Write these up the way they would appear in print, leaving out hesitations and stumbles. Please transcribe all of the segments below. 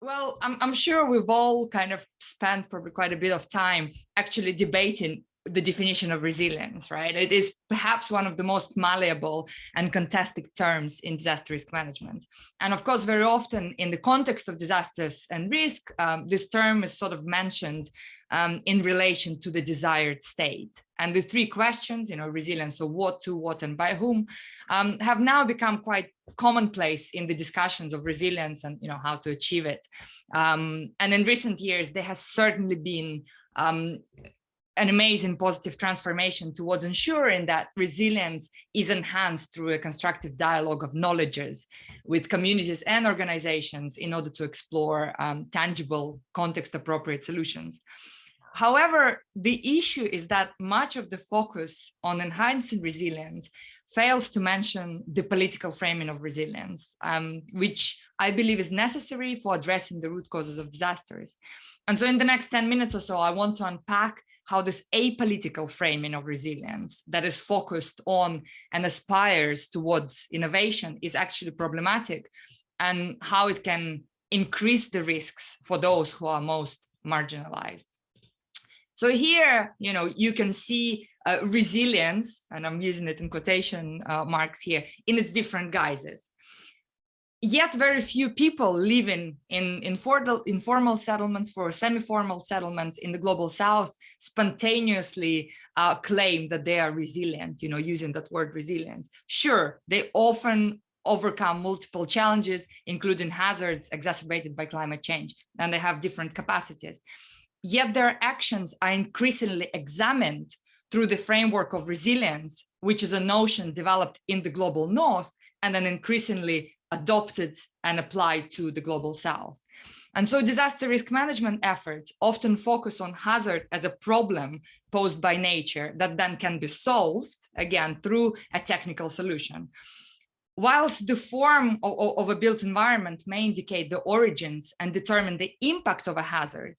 Well, I'm sure we've all kind of spent probably quite a bit of time actually debating the definition of resilience, right? It is perhaps one of the most malleable and contested terms in disaster risk management. And of course, very often in the context of disasters and risk, this term is sort of mentioned in relation to the desired state. And the three questions, resilience, so what, to, what, and by whom, have now become quite commonplace in the discussions of resilience and how to achieve it. And in recent years, there has certainly been an amazing positive transformation towards ensuring that resilience is enhanced through a constructive dialogue of knowledges with communities and organizations in order to explore tangible, context-appropriate solutions. However, the issue is that much of the focus on enhancing resilience fails to mention the political framing of resilience, which I believe is necessary for addressing the root causes of disasters. And so in the next 10 minutes or so, I want to unpack how this apolitical framing of resilience that is focused on and aspires towards innovation is actually problematic, and how it can increase the risks for those who are most marginalized. So here, you can see resilience, and I'm using it in quotation marks here, in its different guises. Yet very few people living in informal settlements or semi-formal settlements in the global south spontaneously claim that they are resilient, using that word resilience. Sure, they often overcome multiple challenges, including hazards exacerbated by climate change, and they have different capacities. Yet their actions are increasingly examined through the framework of resilience, which is a notion developed in the global north and then increasingly adopted and applied to the global south. And so disaster risk management efforts often focus on hazard as a problem posed by nature that then can be solved, again, through a technical solution. Whilst the form of a built environment may indicate the origins and determine the impact of a hazard,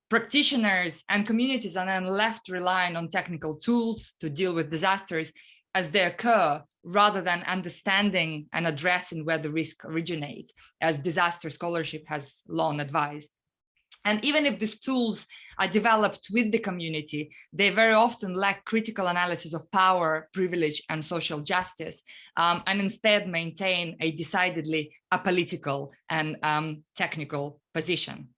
practitioners and communities are then left relying on technical tools to deal with disasters as they occur, rather than understanding and addressing where the risk originates, as disaster scholarship has long advised. And even if these tools are developed with the community, they very often lack critical analysis of power, privilege, and social justice, and instead maintain a decidedly apolitical and technical position.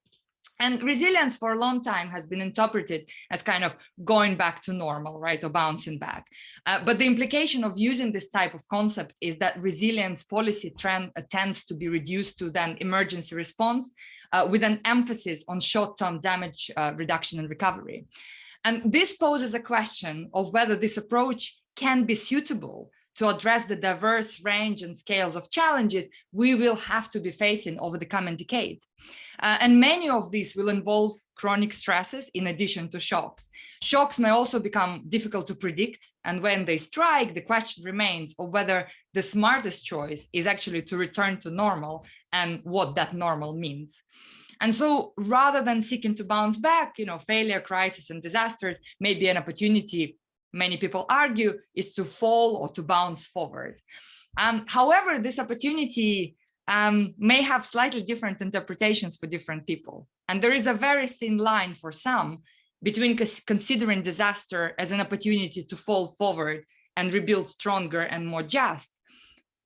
And resilience for a long time has been interpreted as kind of going back to normal, right, or bouncing back. But the implication of using this type of concept is that resilience policy tends to be reduced to then emergency response with an emphasis on short-term damage reduction and recovery. And this poses a question of whether this approach can be suitable to address the diverse range and scales of challenges we will have to be facing over the coming decades. And many of these will involve chronic stresses in addition to shocks. Shocks may also become difficult to predict, and when they strike, the question remains of whether the smartest choice is actually to return to normal and what that normal means. And so rather than seeking to bounce back, failure, crisis, and disasters may be an opportunity, many people argue, is to fall or to bounce forward. However, this opportunity may have slightly different interpretations for different people. And there is a very thin line for some between considering disaster as an opportunity to fall forward and rebuild stronger and more just,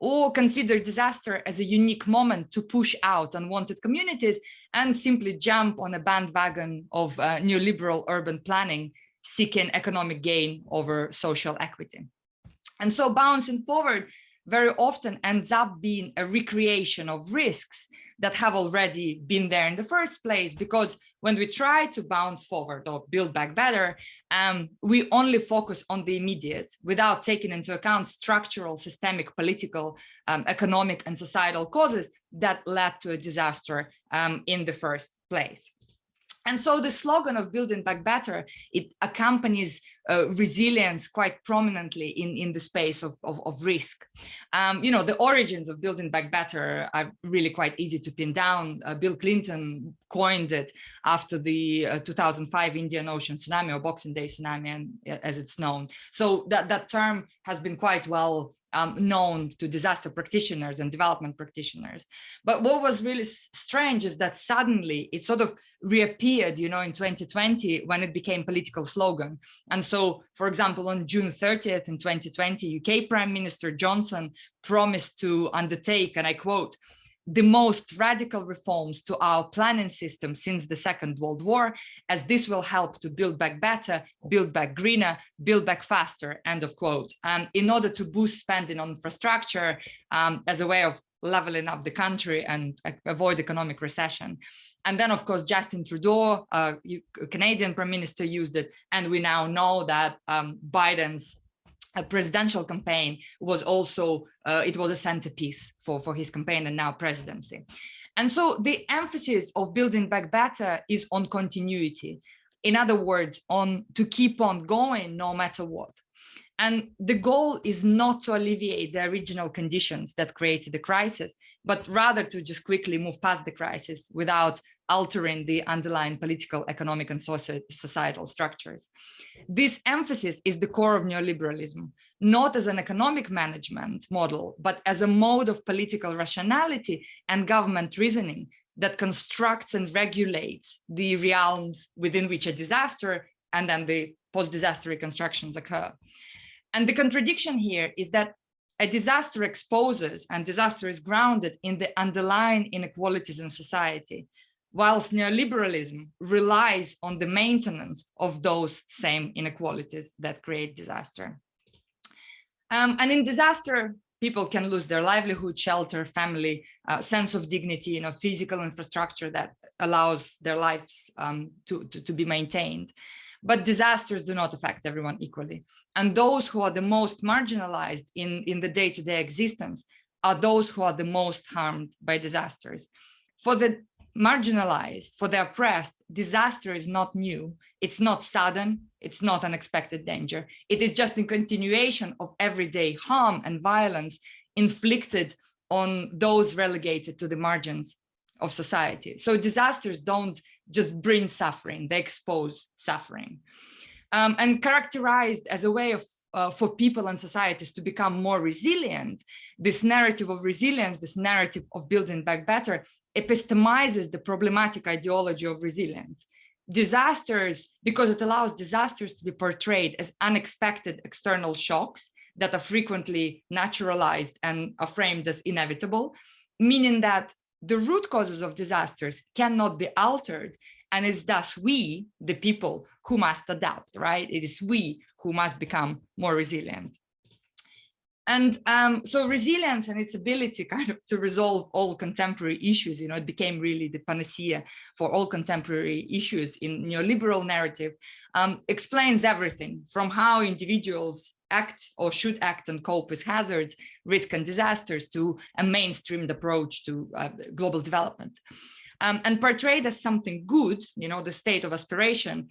or consider disaster as a unique moment to push out unwanted communities and simply jump on a bandwagon of neoliberal urban planning, seeking economic gain over social equity. And so bouncing forward very often ends up being a recreation of risks that have already been there in the first place, because when we try to bounce forward or build back better, we only focus on the immediate without taking into account structural, systemic, political, economic, and societal causes that led to a disaster in the first place. And so the slogan of building back better, it accompanies resilience quite prominently in the space of risk. The origins of Building Back Better are really quite easy to pin down. Bill Clinton coined it after the 2005 Indian Ocean tsunami, or Boxing Day tsunami, as it's known. So that term has been quite well known to disaster practitioners and development practitioners. But what was really strange is that suddenly it sort of reappeared, in 2020 when it became political slogan. And so, for example, on June 30th in 2020, UK Prime Minister Johnson promised to undertake, and I quote, "the most radical reforms to our planning system since the Second World War, as this will help to build back better, build back greener, build back faster," end of quote, in order to boost spending on infrastructure as a way of leveling up the country and avoid economic recession. And then, of course, Justin Trudeau, Canadian Prime Minister, used it. And we now know that Biden's presidential campaign was also, it was a centerpiece for his campaign and now presidency. And so the emphasis of Building Back Better is on continuity. In other words, on to keep on going no matter what. And the goal is not to alleviate the original conditions that created the crisis, but rather to just quickly move past the crisis without altering the underlying political, economic, and societal structures. This emphasis is the core of neoliberalism, not as an economic management model, but as a mode of political rationality and government reasoning that constructs and regulates the realms within which a disaster and then the post-disaster reconstructions occur. And the contradiction here is that a disaster exposes, and disaster is grounded in the underlying inequalities in society, whilst neoliberalism relies on the maintenance of those same inequalities that create disaster. And in disaster, people can lose their livelihood, shelter, family, sense of dignity, physical infrastructure that allows their lives to be maintained. But disasters do not affect everyone equally. And those who are the most marginalized in the day-to-day existence are those who are the most harmed by disasters. For the marginalized, for the oppressed, disaster is not new. It's not sudden. It's not unexpected danger. It is just a continuation of everyday harm and violence inflicted on those relegated to the margins of society. So disasters don't just bring suffering, they expose suffering. And characterized as a way of for people and societies to become more resilient, this narrative of resilience, this narrative of building back better, epistemizes the problematic ideology of resilience. Disasters, because it allows disasters to be portrayed as unexpected external shocks that are frequently naturalized and are framed as inevitable, meaning that the root causes of disasters cannot be altered, and it's thus we, the people, who must adapt, right? It is we who must become more resilient. And so resilience and its ability kind of to resolve all contemporary issues, it became really the panacea for all contemporary issues in neoliberal narrative, explains everything from how individuals act or should act and cope with hazards, risk, and disasters to a mainstreamed approach to global development. And portrayed as something good, the state of aspiration,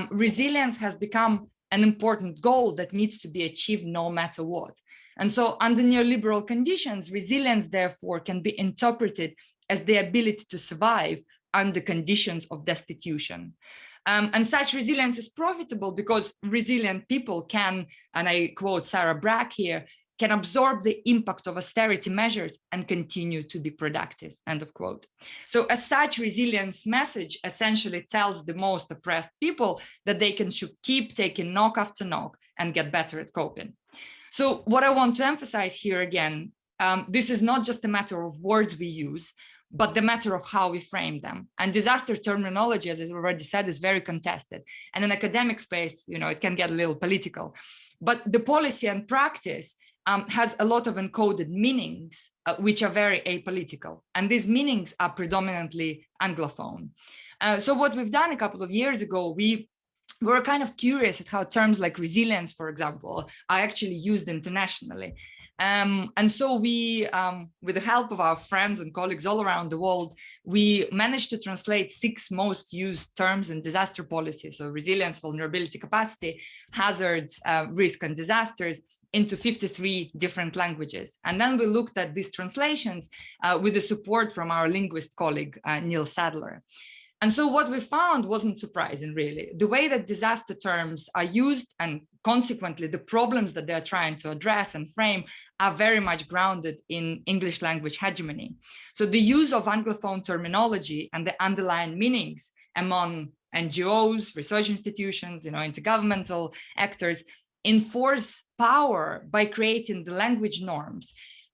resilience has become an important goal that needs to be achieved no matter what. And so under neoliberal conditions, resilience, therefore, can be interpreted as the ability to survive under conditions of destitution. And such resilience is profitable because resilient people can, and I quote Sarah Brack here, can absorb the impact of austerity measures and continue to be productive, end of quote. So as such, resilience message essentially tells the most oppressed people that they should keep taking knock after knock and get better at coping. So what I want to emphasize here again, this is not just a matter of words we use, but the matter of how we frame them. And disaster terminology, as I already said, is very contested. And in academic space, it can get a little political. But the policy and practice has a lot of encoded meanings, which are very apolitical. And these meanings are predominantly Anglophone. So what we've done a couple of years ago, we we were kind of curious at how terms like resilience, for example, are actually used internationally. And so we, with the help of our friends and colleagues all around the world, we managed to translate 6 most used terms in disaster policy, so resilience, vulnerability, capacity, hazards, risk, and disasters, into 53 different languages. And then we looked at these translations with the support from our linguist colleague, Neil Sadler. And so what we found wasn't surprising, really. The way that disaster terms are used, and consequently the problems that they're trying to address and frame, are very much grounded in English language hegemony. So the use of Anglophone terminology and the underlying meanings among NGOs, research institutions, intergovernmental actors, enforce power by creating the language norms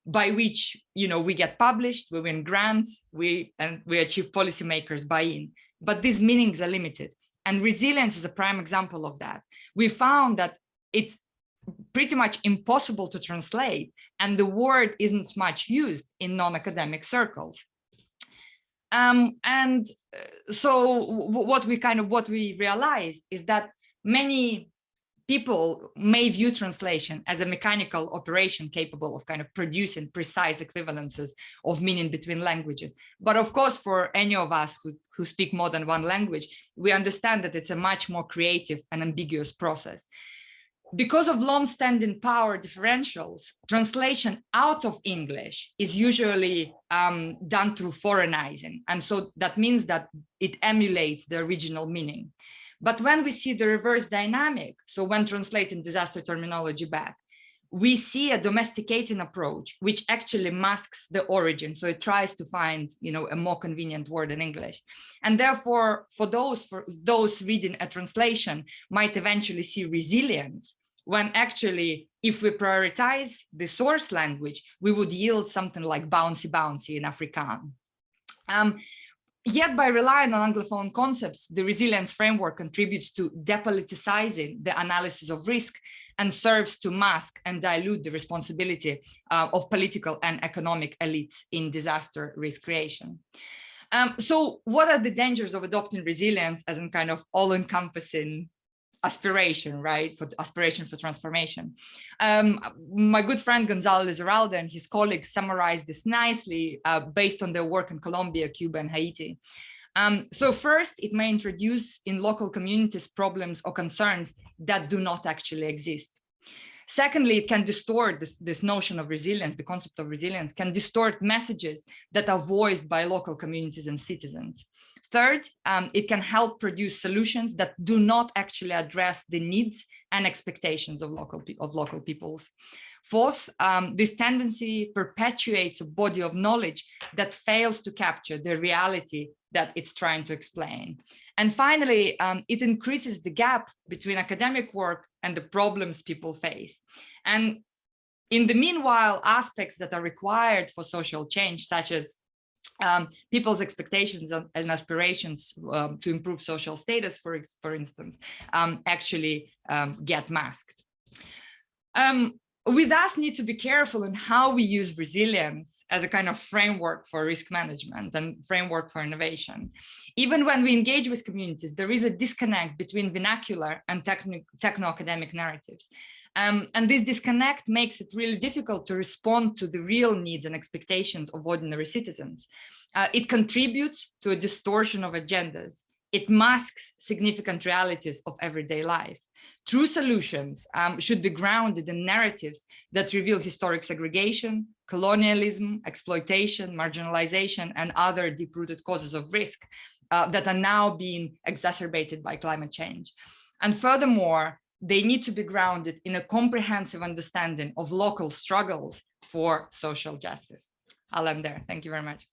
by which, we get published, we win grants, we achieve policymakers buy-in. But these meanings are limited. And resilience is a prime example of that. We found that it's pretty much impossible to translate, and the word isn't much used in non-academic circles. So what we realized is that many people may view translation as a mechanical operation capable of kind of producing precise equivalences of meaning between languages. But of course, for any of us who speak more than one language, we understand that it's a much more creative and ambiguous process. Because of long-standing power differentials, translation out of English is usually done through foreignizing. And so that means that it emulates the original meaning. But when we see the reverse dynamic, so when translating disaster terminology back, we see a domesticating approach, which actually masks the origin. So it tries to find, a more convenient word in English. And therefore, for those reading a translation might eventually see resilience, when actually, if we prioritize the source language, we would yield something like bouncy bouncy in Afrikaans. Yet by relying on Anglophone concepts, the resilience framework contributes to depoliticizing the analysis of risk and serves to mask and dilute the responsibility of political and economic elites in disaster risk creation. So what are the dangers of adopting resilience as a kind of all-encompassing aspiration, right? Aspiration for transformation. My good friend Gonzalo Lizarralde and his colleagues summarized this nicely based on their work in Colombia, Cuba, and Haiti. So first, it may introduce in local communities problems or concerns that do not actually exist. Secondly, it can distort this notion of resilience, the concept of resilience can distort messages that are voiced by local communities and citizens. Third, it can help produce solutions that do not actually address the needs and expectations of local peoples. Fourth, this tendency perpetuates a body of knowledge that fails to capture the reality that it's trying to explain. And finally, it increases the gap between academic work and the problems people face. And in the meanwhile, aspects that are required for social change, such as people's expectations and aspirations to improve social status, for instance, actually get masked. We thus need to be careful in how we use resilience as a kind of framework for risk management and framework for innovation. Even when we engage with communities, there is a disconnect between vernacular and techno-academic narratives. And this disconnect makes it really difficult to respond to the real needs and expectations of ordinary citizens. It contributes to a distortion of agendas. It masks significant realities of everyday life. True solutions should be grounded in narratives that reveal historic segregation, colonialism, exploitation, marginalization, and other deep-rooted causes of risk that are now being exacerbated by climate change. And furthermore, they need to be grounded in a comprehensive understanding of local struggles for social justice. I'll end there. Thank you very much.